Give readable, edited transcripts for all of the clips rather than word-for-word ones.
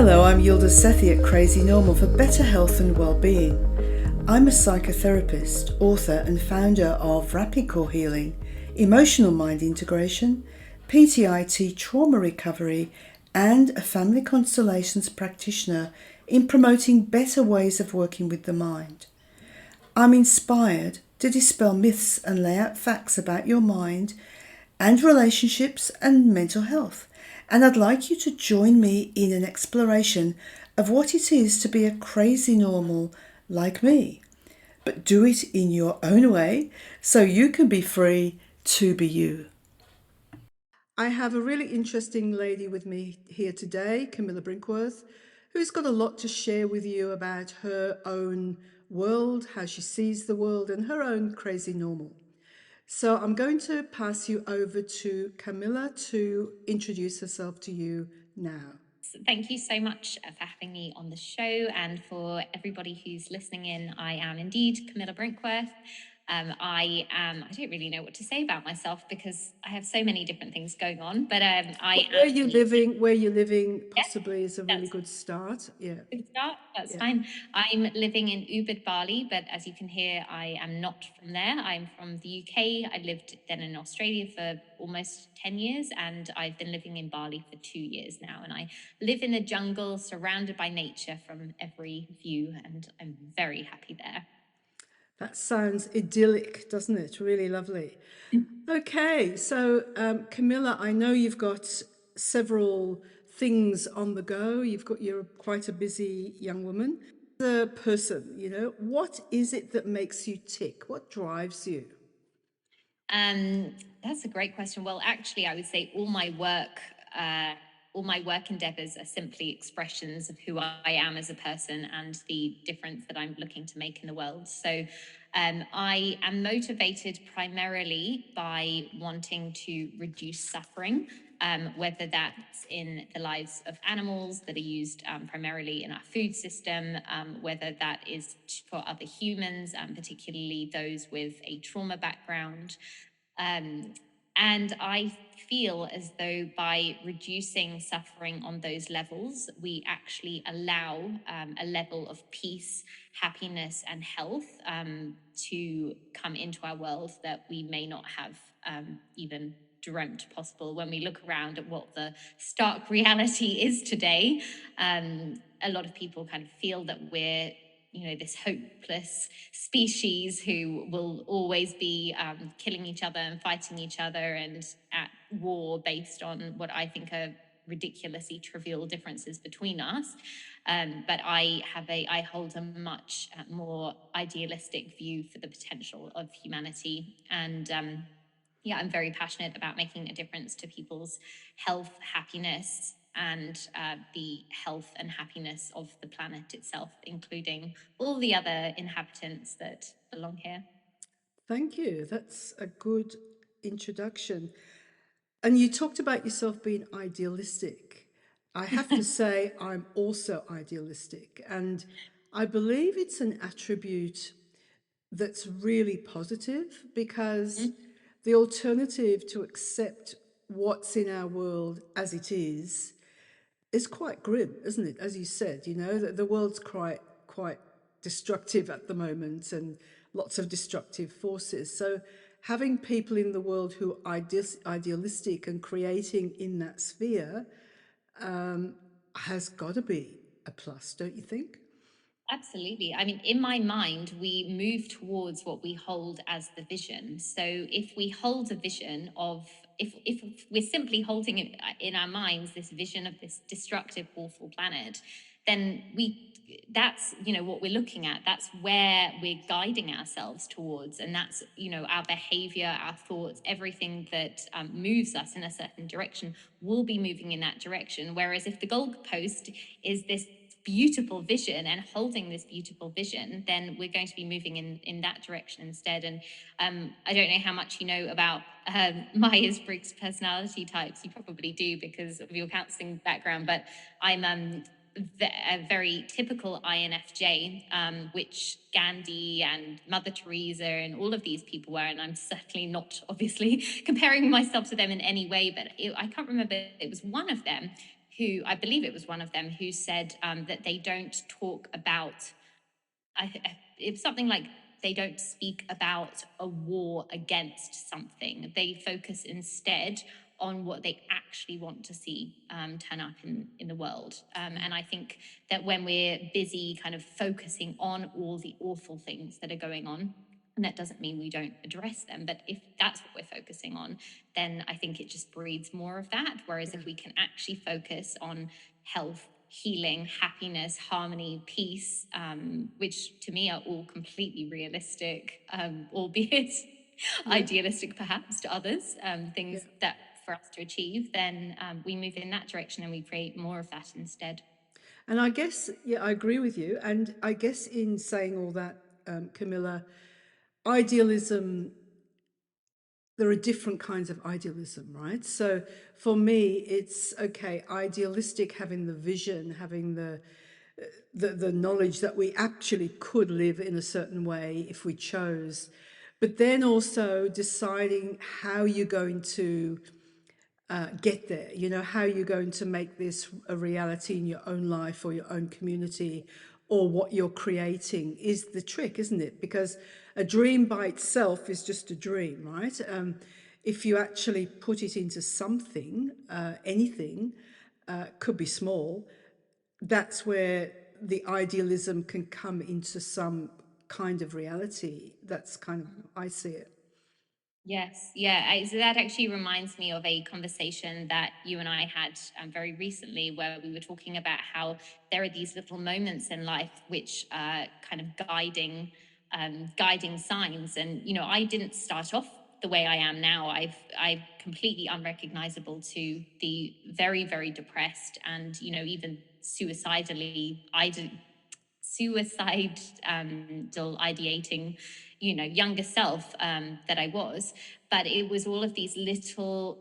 Hello, I'm Yilda Sethi at Crazy Normal for better health and well-being. I'm a psychotherapist, author and founder of Rapid Core Healing, Emotional Mind Integration, PTIT Trauma Recovery, and a family constellations practitioner in promoting better ways of working with the mind. I'm inspired to dispel myths and lay out facts about your mind and relationships and mental health. And I'd like you to join me in an exploration of what it is to be a crazy normal like me. But do it in your own way so you can be free to be you. I have a really interesting lady with me here today, Camilla Brinkworth, who's got a lot to share with you about her own world, how she sees the world, and her own crazy normal. So I'm going to pass you over to Camilla to introduce herself to you now. Thank you so much for having me on the show, and for everybody who's listening in. I am indeed Camilla Brinkworth. I don't really know what to say about myself because I have so many different things going on, but Where you're living yeah, possibly is a really that's good start. Yeah. good start. That's Yeah. fine. I'm living in Ubud, Bali, but as you can hear, I am not from there. I'm from the UK. I lived then in Australia for almost 10 years, and I've been living in Bali for 2 years now. And I live in the jungle, surrounded by nature from every view, and I'm very happy there. That sounds idyllic, doesn't it? Really lovely. Okay, so Camilla, I know you've got several things on the go. You're quite a busy young woman. The person, what is it that makes you tick? What drives you? That's a great question. Well, actually, I would say all my work endeavors are simply expressions of who I am as a person and the difference that I'm looking to make in the world. So, I am motivated primarily by wanting to reduce suffering, whether that's in the lives of animals that are used primarily in our food system, whether that is for other humans, particularly those with a trauma background. Um, and I feel as though by reducing suffering on those levels, we actually allow a level of peace, happiness, and health to come into our world that we may not have even dreamt possible. When we look around at what the stark reality is today, a lot of people kind of feel that we're this hopeless species who will always be killing each other and fighting each other and at war based on what I think are ridiculously trivial differences between us. But I hold a much more idealistic view for the potential of humanity. And yeah, I'm very passionate about making a difference to people's health, happiness, and the health and happiness of the planet itself, including all the other inhabitants that belong here. Thank you. That's a good introduction. And you talked about yourself being idealistic. I have to say, I'm also idealistic. And I believe it's an attribute that's really positive because the alternative to accept what's in our world as it is quite grim, isn't it? As you said, the world's quite destructive at the moment and lots of destructive forces. So having people in the world who are idealistic and creating in that sphere has got to be a plus, don't you think? Absolutely. I mean, in my mind, we move towards what we hold as the vision. So if we hold a vision of, if we're simply holding it in our minds, this vision of this destructive, awful planet, then that's, what we're looking at. That's where we're guiding ourselves towards. And that's, our behavior, our thoughts, everything that moves us in a certain direction will be moving in that direction. Whereas if the goalpost is this beautiful vision and holding this beautiful vision, then we're going to be moving in that direction instead. And I don't know how much you know about Myers-Briggs personality types. You probably do because of your counseling background, but I'm a very typical INFJ, which Gandhi and Mother Teresa and all of these people were. And I'm certainly not obviously comparing myself to them in any way, but I can't remember, it was one of them who, I believe it was one of them, who said that they don't talk about, it's something like, they don't speak about a war against something. They focus instead on what they actually want to see turn up in the world. And I think that when we're busy kind of focusing on all the awful things that are going on, and that doesn't mean we don't address them, but if that's what we're focusing on, then I think it just breeds more of that. Whereas if we can actually focus on health, healing, happiness, harmony, peace, which to me are all completely realistic, albeit idealistic perhaps to others, things that for us to achieve, then we move in that direction and we create more of that instead. And I guess, yeah, I agree with you. And I guess in saying all that, Camilla, idealism, there are different kinds of idealism, right? So for me, it's okay, idealistic, having the vision, having the knowledge that we actually could live in a certain way if we chose, but then also deciding how you're going to get there, you know, how you're going to make this a reality in your own life or your own community, or what you're creating is the trick, isn't it? Because a dream by itself is just a dream, right? If you actually put it into something, anything, could be small, that's where the idealism can come into some kind of reality. That's kind of how I see it. Yes, yeah. So that actually reminds me of a conversation that you and I had very recently, where we were talking about how there are these little moments in life which are kind of guiding signs. And I didn't start off the way I am now. I'm completely unrecognizable to the very, very depressed and even suicidal ideating younger self that I was. But it was all of these little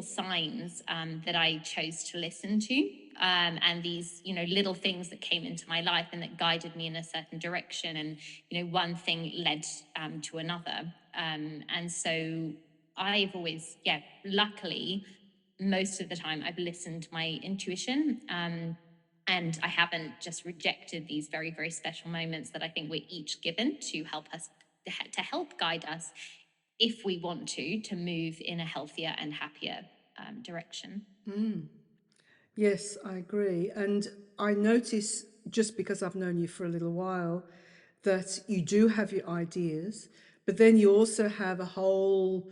signs that I chose to listen to, and these little things that came into my life and that guided me in a certain direction. And one thing led to another, and so I've always, yeah, luckily most of the time I've listened to my intuition, and I haven't just rejected these very, very special moments that I think we're each given to help us, to help guide us, if we want to move in a healthier and happier direction. Yes, I agree. And I notice, just because I've known you for a little while, that you do have your ideas, but then you also have a whole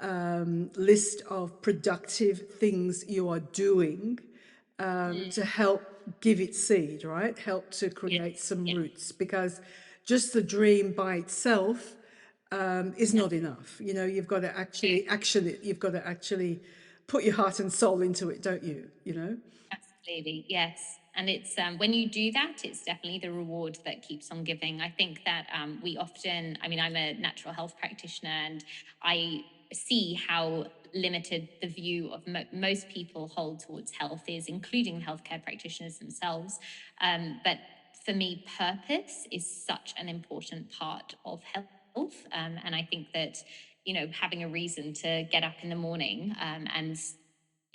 list of productive things you are doing to help give it seed, right? Help to create Yes, some yeah, roots, because just the dream by itself is no, not enough. You know, you've got to true. actually action it. You've got to actually put your heart and soul into it, don't you? You know? Absolutely, yes. And it's when you do that, it's definitely the reward that keeps on giving. I think that we often, I mean, I'm a natural health practitioner, and I see how limited the view of most people hold towards health is, including healthcare practitioners themselves. But for me, purpose is such an important part of health. And I think that, having a reason to get up in the morning, and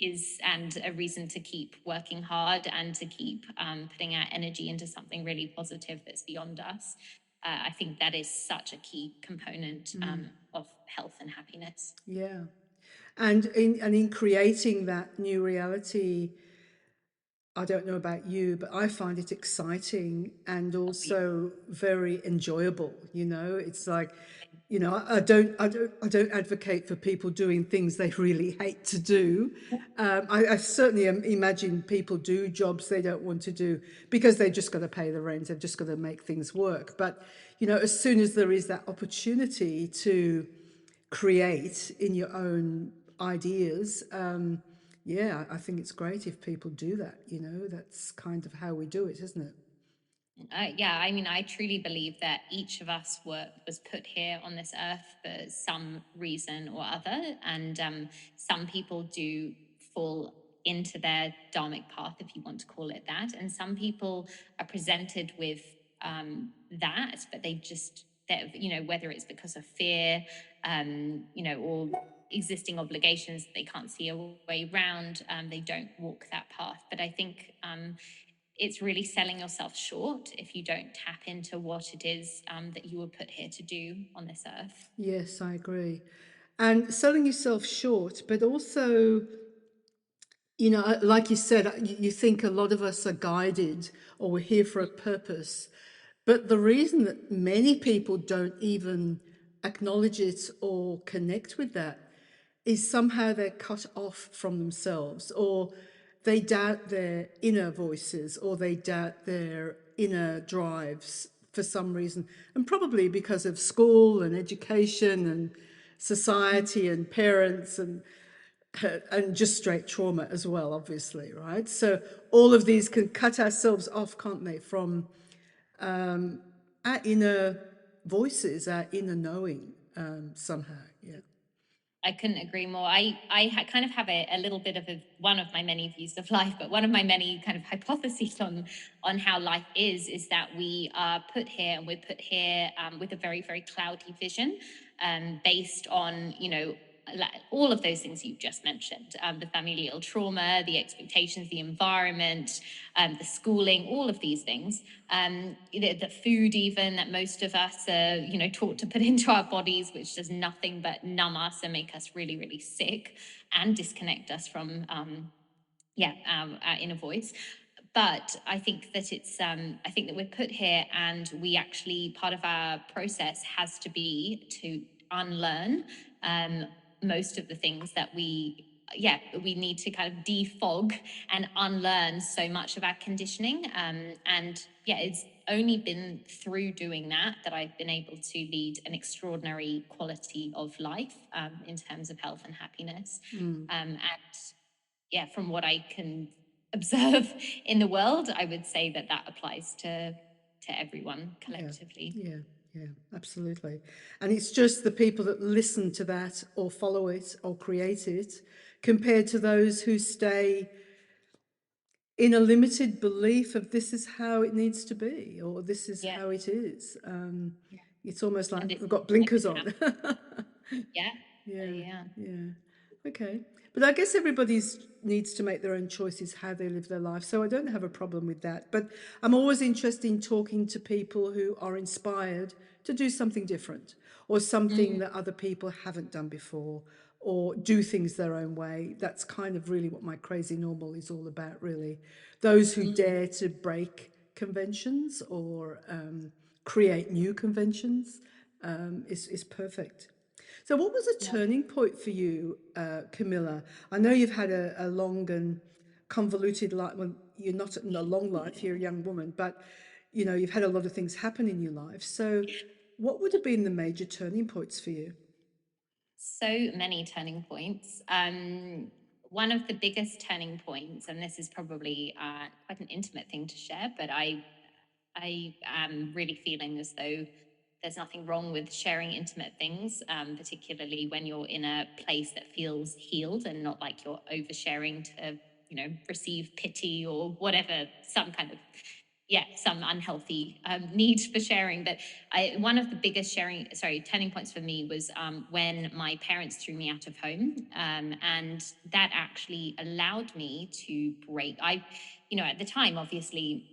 a reason to keep working hard and to keep putting our energy into something really positive that's beyond us. I think that is such a key component of health and happiness. Yeah. And in creating that new reality, I don't know about you, but I find it exciting and also very enjoyable. You know, it's like, you know, I don't advocate for people doing things they really hate to do. I certainly imagine people do jobs they don't want to do because they just got to pay the rent. They've just got to make things work. But you know, as soon as there is that opportunity to create in your own ideas, yeah, I think it's great if people do that. You know, that's kind of how we do it, isn't it? Yeah, I mean, I truly believe that each of us was put here on this earth for some reason or other. And some people do fall into their dharmic path, if you want to call it that. And some people are presented with that, but they just, that, whether it's because of fear, or existing obligations that they can't see a way around, they don't walk that path. But I think it's really selling yourself short if you don't tap into what it is that you were put here to do on this earth. Yes, I agree. And selling yourself short, but also, you know, like you said, you think a lot of us are guided or we're here for a purpose. But the reason that many people don't even acknowledge it or connect with that is somehow they're cut off from themselves, or they doubt their inner voices, or they doubt their inner drives for some reason. And probably because of school and education and society and parents and just straight trauma as well, obviously, right? So all of these can cut ourselves off, can't they, from our inner voices, our inner knowing, somehow. Yeah. I couldn't agree more. Kind of have a little bit of one of my many views of life, but one of my many kind of hypotheses on how life is that we are put here, and we're put here with a very, very cloudy vision, based on, all of those things you've just mentioned, the familial trauma, the expectations, the environment, the schooling, all of these things, the food even that most of us are, taught to put into our bodies, which does nothing but numb us and make us really, really sick and disconnect us from, our inner voice. But I think that I think that we're put here, and we actually, part of our process has to be to unlearn most of the things that we need to kind of defog and unlearn so much of our conditioning. And it's only been through doing that I've been able to lead an extraordinary quality of life, in terms of health and happiness. And from what I can observe in the world, I would say that applies to everyone collectively. Yeah, absolutely. And it's just the people that listen to that or follow it or create it compared to those who stay in a limited belief of this is how it needs to be or this is Yeah. how it is. Yeah. It's almost like And it's we've got never blinkers gonna on. happen. Yeah. Yeah, Yeah. yeah. Okay. But I guess everybody's needs to make their own choices how they live their life. So I don't have a problem with that. But I'm always interested in talking to people who are inspired to do something different or something Mm, that other people haven't done before or do things their own way. That's kind of really what my crazy normal is all about, really. Those who mm. dare to break conventions or create new conventions is perfect. So, what was a Yeah. turning point for you, Camilla? I know you've had a long and convoluted life. Well, you're not in a long life, you're a young woman, but you know, you've had a lot of things happen in your life. So, what would have been the major turning points for you? So many turning points. One of the biggest turning points, and this is probably quite an intimate thing to share, but I am really feeling as though there's nothing wrong with sharing intimate things, particularly when you're in a place that feels healed and not like you're oversharing to, receive pity or whatever, some unhealthy need for sharing. But one of the biggest turning points for me was when my parents threw me out of home, and that actually allowed me to break. At the time, obviously,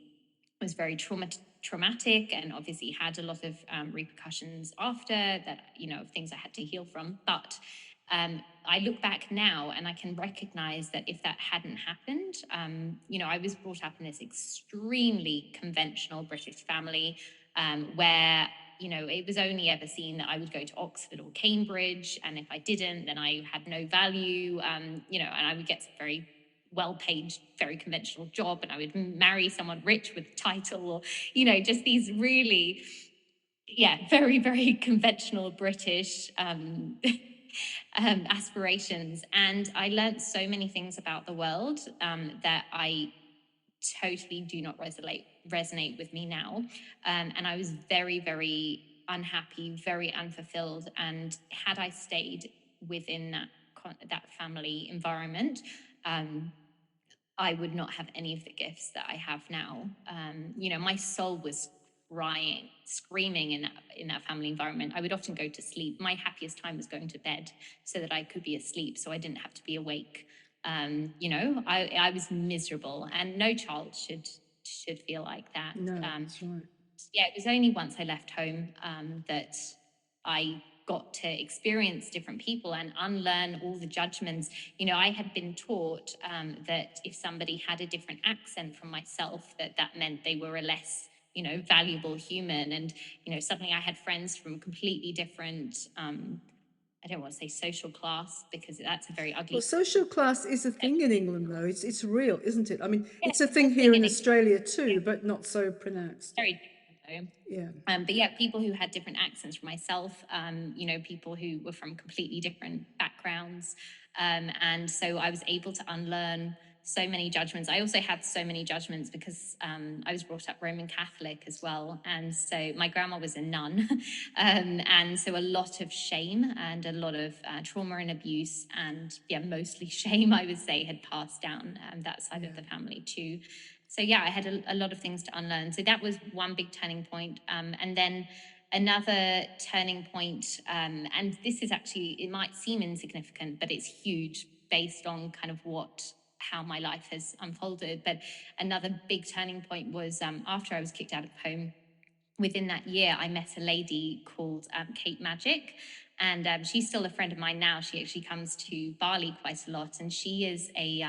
was very traumatic, and obviously had a lot of repercussions after that, of things I had to heal from. But I look back now and I can recognize that if that hadn't happened, I was brought up in this extremely conventional British family, where it was only ever seen that I would go to Oxford or Cambridge, and if I didn't, then I had no value, and I would get some very well-paid, very conventional job, and I would marry someone rich with a title, or just these really, very, very conventional British aspirations. And I learned so many things about the world that I totally do not resonate with me now. And I was very, very unhappy, very unfulfilled. And had I stayed within that family environment, I would not have any of the gifts that I have now. My soul was crying, screaming in that family environment. I would often go to sleep. My happiest time was going to bed so that I could be asleep, so I didn't have to be awake. I was miserable, and no child should feel like that. No, that's right. Yeah, it was only once I left home that I got to experience different people and unlearn all the judgments. I had been taught that if somebody had a different accent from myself, that meant they were a less, valuable human. And, suddenly I had friends from completely different, I don't want to say social class because that's a very ugly. Well, social class is a thing in England, though. It's real, isn't it? I mean, Yeah, it's a it's a thing real here in in Australia too, yeah, but not so pronounced. very different though. Yeah. But yeah, people who had different accents from myself, people who were from completely different backgrounds. And so I was able to unlearn so many judgments. I also had so many judgments because I was brought up Roman Catholic as well. And so my grandma was a nun. And so a lot of shame and a lot of trauma and abuse and, yeah, mostly shame, I would say, had passed down that side of the family too. So yeah, I had a lot of things to unlearn. So that was one big turning point. And then another turning point, and this is actually, it might seem insignificant, but it's huge based on kind of how my life has unfolded. But another big turning point was after I was kicked out of home. Within that year, I met a lady called Kate Magic, and she's still a friend of mine now. She actually comes to Bali quite a lot, and she is a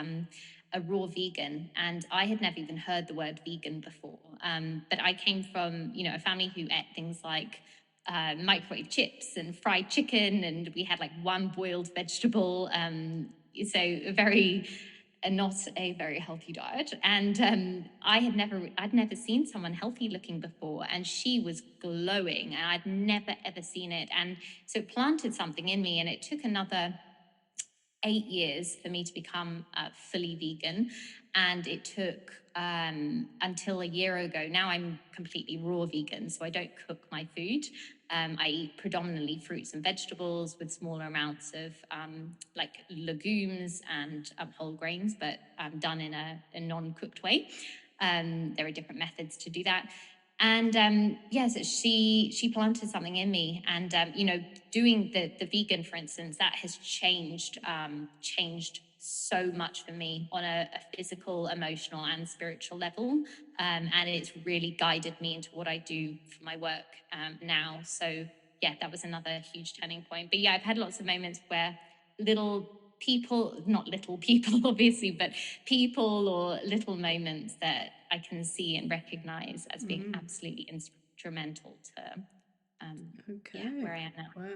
raw vegan, and I had never even heard the word vegan before. But I came from, a family who ate things like microwave chips and fried chicken, and we had like one boiled vegetable. So not a very healthy diet. And I'd never seen someone healthy looking before, and she was glowing, and I'd never ever seen it. And so it planted something in me, and it took another 8 years for me to become fully vegan. And it took until a year ago. Now I'm completely raw vegan, so I don't cook my food. I eat predominantly fruits and vegetables with smaller amounts of like legumes and whole grains, but done in a non-cooked way. There are different methods to do that. And yes, she planted something in me, and doing the vegan, for instance, that has changed so much for me on a physical, emotional, and spiritual level, and it's really guided me into what I do for my work now. So yeah, that was another huge turning point. But yeah, I've had lots of moments where not little people obviously, but people or little moments that I can see and recognize as being absolutely instrumental to where I am now. Wow.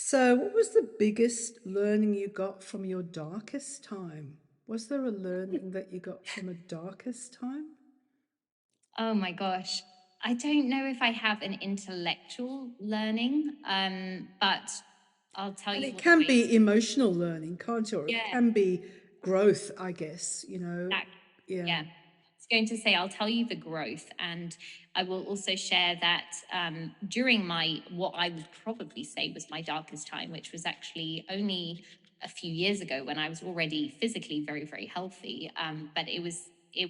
So, what was the biggest learning you got from your darkest time? Was there a learning that you got from a darkest time? Oh my gosh. I don't know if I have an intellectual learning, but I'll tell And you it what can my, be emotional learning, can't it? Or it yeah, can be growth, I guess, you know. that, Yeah. yeah. I was going to say, I'll tell you the growth, and I will also share that during what I would probably say was my darkest time, which was actually only a few years ago when I was already physically very, very healthy. But it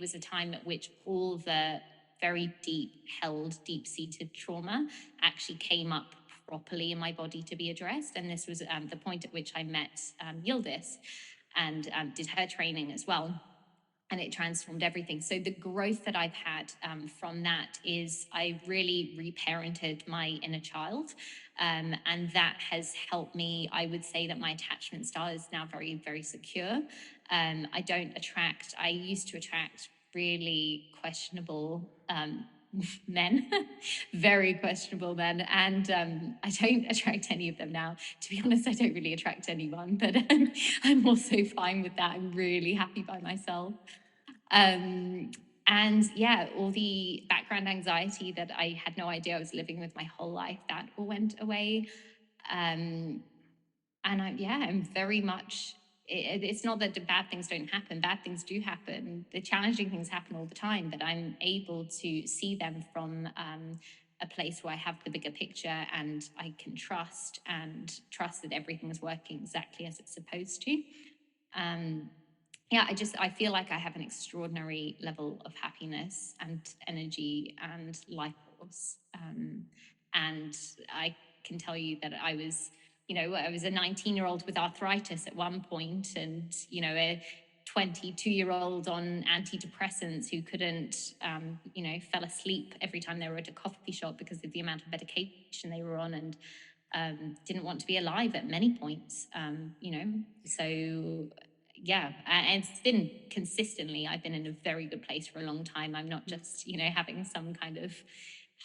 was a time at which all the very deep seated trauma actually came up properly in my body to be addressed. And this was the point at which I met Yildiz and did her training as well, and it transformed everything. So the growth that I've had from that is I really reparented my inner child, and that has helped me. I would say that my attachment style is now very, very secure. I used to attract really questionable men, very questionable men, and I don't attract any of them now. To be honest, I don't really attract anyone, but I'm also fine with that. I'm really happy by myself. Um, and yeah, all the background anxiety that I had no idea I was living with my whole life, that all went away. Um, and I'm very much, it's not that the bad things don't happen. Bad things do happen. The challenging things happen all the time, but I'm able to see them from a place where I have the bigger picture, and I can trust that everything is working exactly as it's supposed to. Um, yeah, I feel like I have an extraordinary level of happiness and energy and life force. And I can tell you that I was a 19-year-old with arthritis at one point, and a 22-year-old on antidepressants who couldn't, fell asleep every time they were at a coffee shop because of the amount of medication they were on, and didn't want to be alive at many points. So yeah, and it's been consistently, I've been in a very good place for a long time. I'm not just having some kind of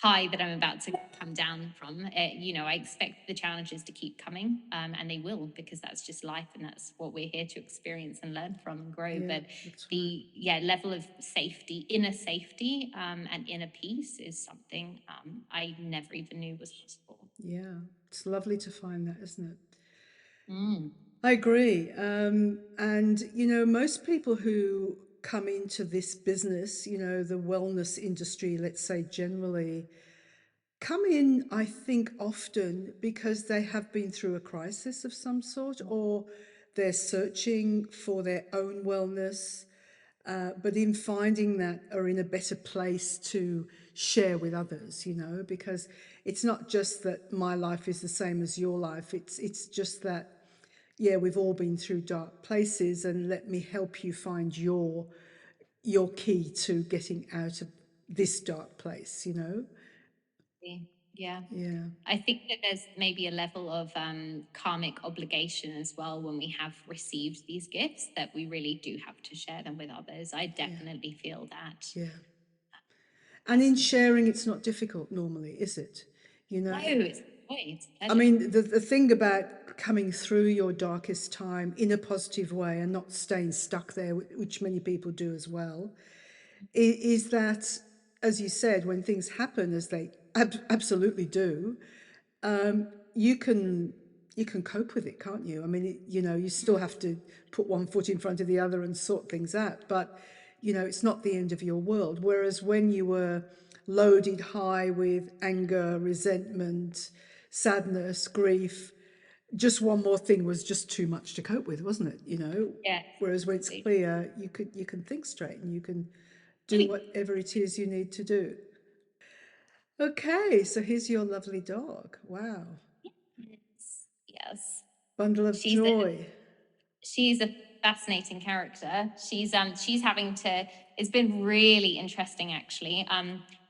high that I'm about to come down from. I expect the challenges to keep coming, and they will, because that's just life, and that's what we're here to experience and learn from and grow. Yeah, But that's right. the level of safety, inner safety, and inner peace is something I never even knew was possible. Yeah, it's lovely to find that, isn't it? Mm. I agree. And, most people who come into this business, the wellness industry, let's say generally, come in, I think, often because they have been through a crisis of some sort, or they're searching for their own wellness, but in finding that are in a better place to share with others, because it's not just that my life is the same as your life. It's just that, yeah, we've all been through dark places, and let me help you find your key to getting out of this dark place. Yeah. Yeah, I think that there's maybe a level of karmic obligation as well when we have received these gifts, that we really do have to share them with others. I yeah, definitely feel that yeah. And in personally. sharing, it's not difficult normally, is it? You No, know, it's joy, it's a I pleasure. mean, the thing about coming through your darkest time in a positive way and not staying stuck there, which many people do as well, is that, as you said, when things happen, as they absolutely do, you can cope with it, can't you? I mean, you still have to put one foot in front of the other and sort things out, but it's not the end of your world. Whereas when you were loaded high with anger, resentment, sadness, grief, just one more thing was just too much to cope with, wasn't it? Yes, Whereas when it's absolutely. clear, you can think straight and you can do Really. whatever it is you need to do. Okay, so here's your lovely dog. Wow. Yes. Yes. Bundle of She's a joy. she's a fascinating character. She's having to. It's been really interesting, actually.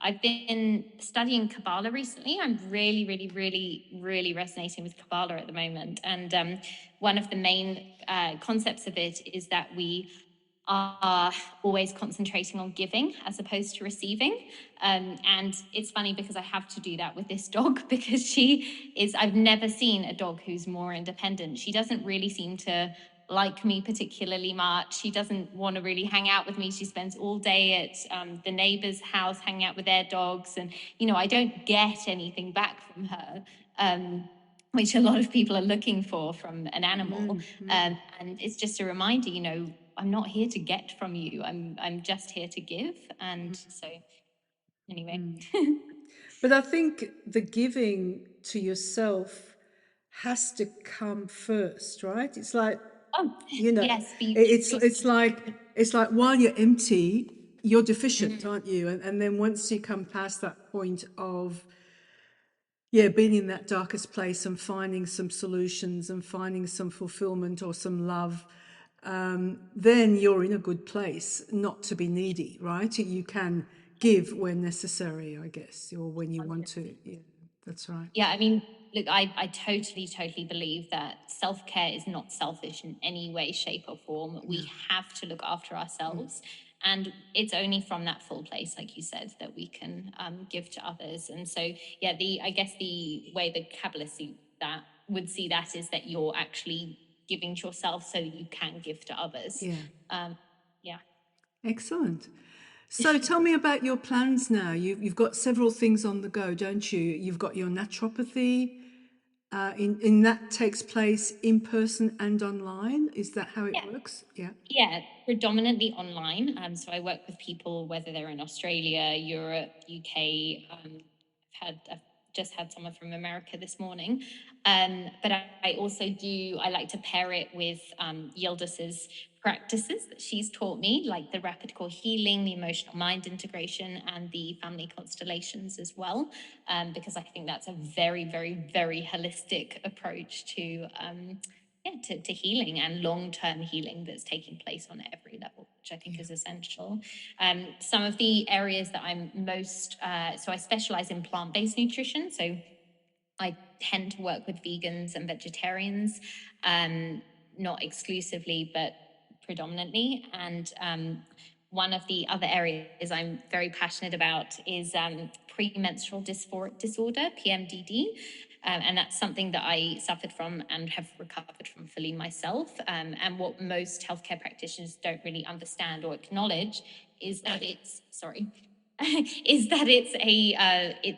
I've been studying Kabbalah recently. I'm really, really, really, really resonating with Kabbalah at the moment, and one of the main concepts of it is that we are always concentrating on giving as opposed to receiving. And it's funny because I have to do that with this dog because I've never seen a dog who's more independent. She doesn't really seem to like me particularly much. She doesn't want to really hang out with me. She spends all day at the neighbor's house hanging out with their dogs. And, I don't get anything back from her. Which a lot of people are looking for from an animal. And it's just a reminder, I'm not here to get from you. I'm just here to give. And so anyway. But I think the giving to yourself has to come first, right? It's like, Oh, you know, yes, be it's yourself. it's like it's like while you're empty, you're deficient, aren't you? And then once you come past that point of, yeah, being in that darkest place and finding some solutions and finding some fulfillment or some love, then you're in a good place not to be needy, right? You can give when necessary, I guess, or when you want to. Yeah, that's right. Yeah, I mean, look, I totally, totally believe that self care is not selfish in any way, shape, or form. No. We have to look after ourselves. And it's only from that full place, like you said, that we can give to others. And so, yeah, I guess the way the Kabbalists would see that is that you're actually giving to yourself so you can give to others. Yeah. Yeah. Excellent. So tell me about your plans now. You've got several things on the go, don't you? You've got your naturopathy. In that takes place in person and online. Is that how it Yeah. works? Yeah. Yeah, predominantly online. So I work with people whether they're in Australia, Europe, UK. I've just had someone from America this morning. But I also I like to pair it with Yildis's practices that she's taught me, like the rapid core healing, the emotional mind integration, and the family constellations as well, because I think that's a very, very, very holistic approach to to healing and long-term healing that's taking place on every level, which I think is essential. Some of the areas that I'm most, so I specialize in plant-based nutrition. So I tend to work with vegans and vegetarians, not exclusively, but predominantly. And one of the other areas I'm very passionate about is premenstrual dysphoric disorder, PMDD. And that's something that I suffered from and have recovered from fully myself. And what most healthcare practitioners don't really understand or acknowledge is that it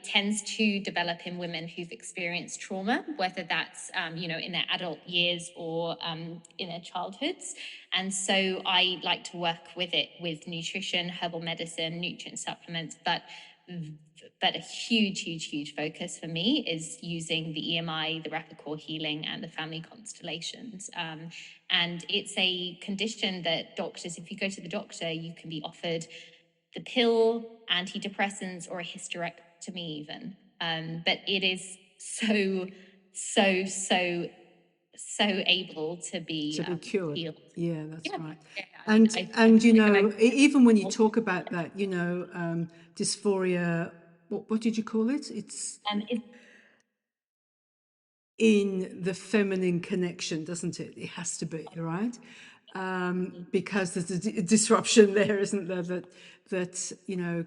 tends to develop in women who've experienced trauma, whether that's in their adult years or in their childhoods. And so I like to work with it with nutrition, herbal medicine, nutrient supplements, but a huge focus for me is using the EMI, the rapid core healing, and the family constellations. And it's a condition that doctors, if you go to the doctor, you can be offered the pill, antidepressants, or a hysterectomy even. But it is so able to be cured. healed. Yeah, that's right. Yeah, and even when you talk about that, dysphoria, what did you call it? It's in the feminine connection, doesn't it? It has to be, right? Because there's a disruption there, isn't there, that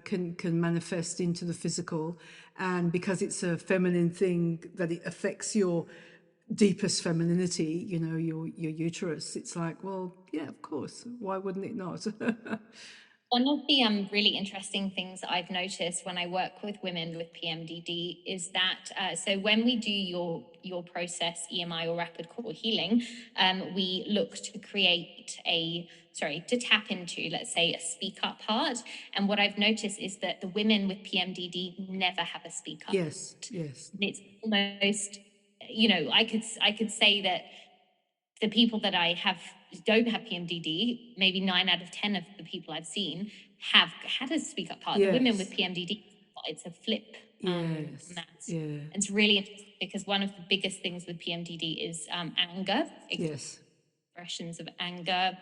can manifest into the physical, and because it's a feminine thing, that it affects your deepest femininity, your uterus. It's like, well, yeah, of course, why wouldn't it not? One of the really interesting things that I've noticed when I work with women with PMDD is that, so when we do your process, EMI or rapid core healing, we look to create to tap into, let's say, a speak up heart. And what I've noticed is that the women with PMDD never have a speak up. Yes. It's almost, I could say that the people that I don't have PMDD, maybe 9 out of 10 of the people I've seen have had a speak up part. Yes. The women with PMDD, it's a flip. Yes. Yeah. It's really interesting because one of the biggest things with PMDD is anger. Yes. Expressions of anger.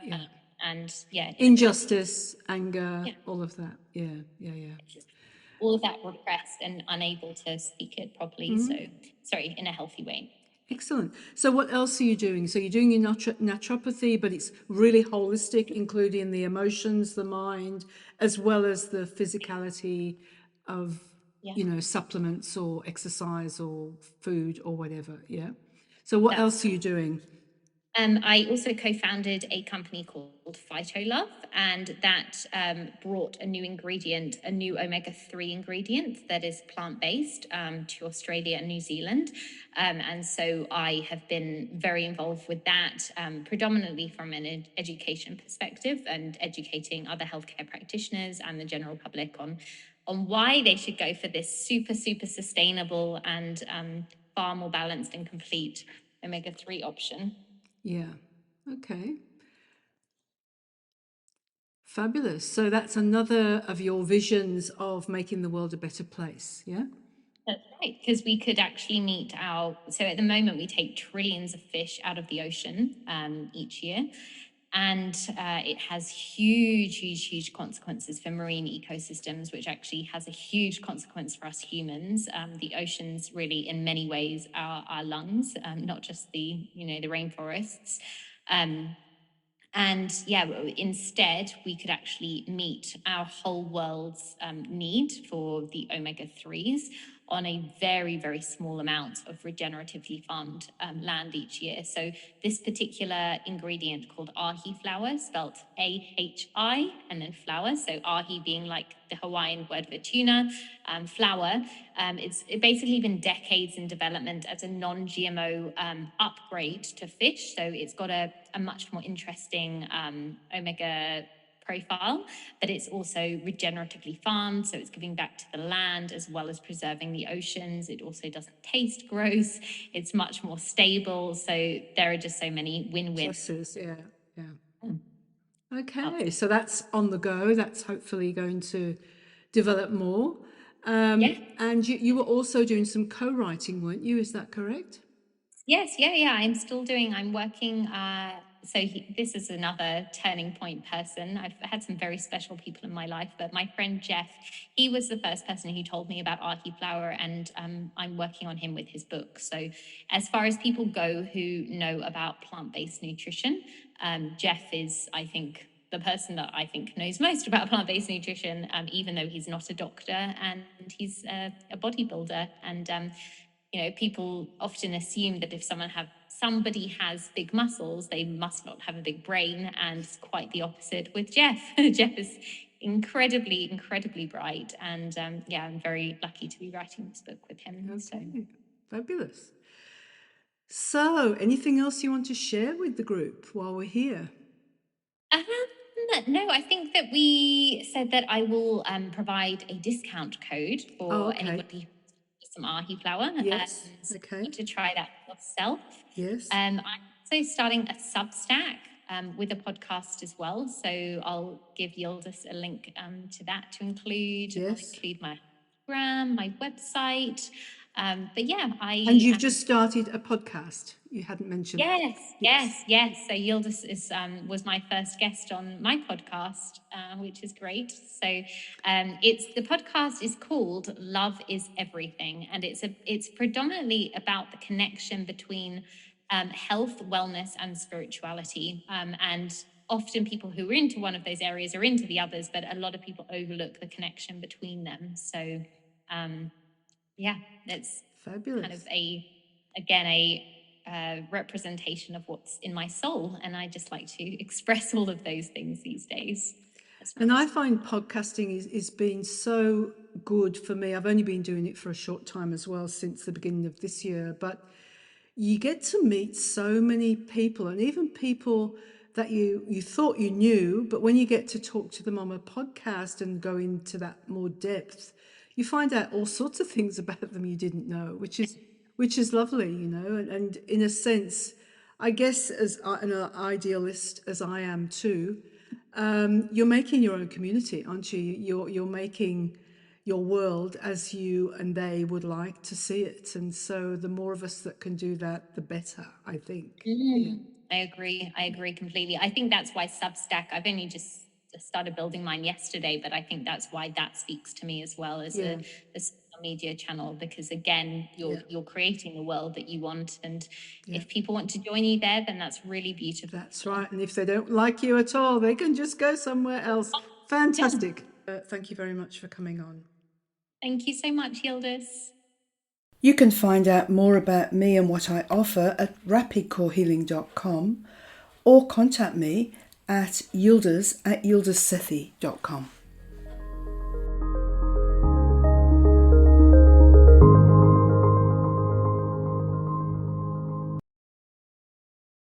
And injustice, anger, all of that. Yeah. All of that repressed and unable to speak it properly. So, in a healthy way. Excellent. So what else are you doing? So you're doing your naturopathy, but it's really holistic, including the emotions, the mind, as well as the physicality of, supplements or exercise or food or whatever. Yeah. So what else are you doing? I also co-founded a company called PhytoLove, and that brought a new omega-3 ingredient that is plant-based to Australia and New Zealand. And so I have been very involved with that, predominantly from an education perspective and educating other healthcare practitioners and the general public on why they should go for this super sustainable and far more balanced and complete omega-3 option. Yeah. Okay. Fabulous. So that's another of your visions of making the world a better place. Yeah. That's right, because we could actually so at the moment we take trillions of fish out of the ocean each year. And it has huge consequences for marine ecosystems, which actually has a huge consequence for us humans. The oceans really, in many ways, are our lungs, not just the rainforests. And instead, we could actually meet our whole world's need for the omega-3s on a very small amount of regeneratively farmed land each year. So this particular ingredient called ahi flour, spelt AHI and then flour, so ahi being like the Hawaiian word for tuna, flour, it's basically been decades in development as a non-GMO upgrade to fish. So it's got a much more interesting omega profile, but it's also regeneratively farmed, so it's giving back to the land as well as preserving the oceans. It also doesn't taste gross. It's much more stable. So there are just so many win-win pluses. Yeah. Okay, outcomes. so that's on the go. That's hopefully going to develop more. Yeah. And you were also doing some co-writing, weren't you? Is that correct? Yes, yeah. I'm working. This is another turning point person. I've had some very special people in my life, but my friend Jeff, he was the first person who told me about Archiflower, and I'm working on him with his book. So as far as people go who know about plant-based nutrition, Jeff is, I think, the person that I think knows most about plant-based nutrition, even though he's not a doctor and he's a bodybuilder. And people often assume that if somebody has big muscles, they must not have a big brain, and it's quite the opposite with Jeff. Jeff is incredibly bright, and I'm very lucky to be writing this book with him. Okay, So. fabulous. So, anything else you want to share with the group while we're here? No, I think that we said that I will provide a discount code for anybody who wants some Archiflower. Yes. Okay. To try that yourself. Yes. I'm also starting a Substack with a podcast as well. So I'll give Yildiz a link to that to include. Yes. I'll include my Instagram, my website. But yeah, And you've just started a podcast. You hadn't mentioned. Yes. So Yildiz was my first guest on my podcast, which is great. So the podcast is called Love is Everything, and it's predominantly about the connection between health, wellness, and spirituality. And often people who are into one of those areas are into the others, but a lot of people overlook the connection between them. So it's fabulous. Kind of a representation of what's in my soul, and I just like to express all of those things these days. And I find podcasting is been so good for me. I've only been doing it for a short time as well, since the beginning of this year, but you get to meet so many people, and even people that you thought you knew, but when you get to talk to them on a podcast and go into that more depth, you find out all sorts of things about them you didn't know, which is lovely, and in a sense, I guess as an idealist as I am too, you're making your own community, aren't you? You're making your world as you and they would like to see it, and so the more of us that can do that, the better, I think. I agree completely. I think that's why Substack, I've only just started building mine yesterday, but I think that's why that speaks to me as well as a social media channel, because again, you're creating the world that you want, and if people want to join you there, then that's really beautiful. That's right. And if they don't like you at all, they can just go somewhere else. Fantastic. Thank you very much for coming on. Thank you so much, Yildiz. You can find out more about me and what I offer at rapidcorehealing.com or contact me at yildiz@yildizsethi.com.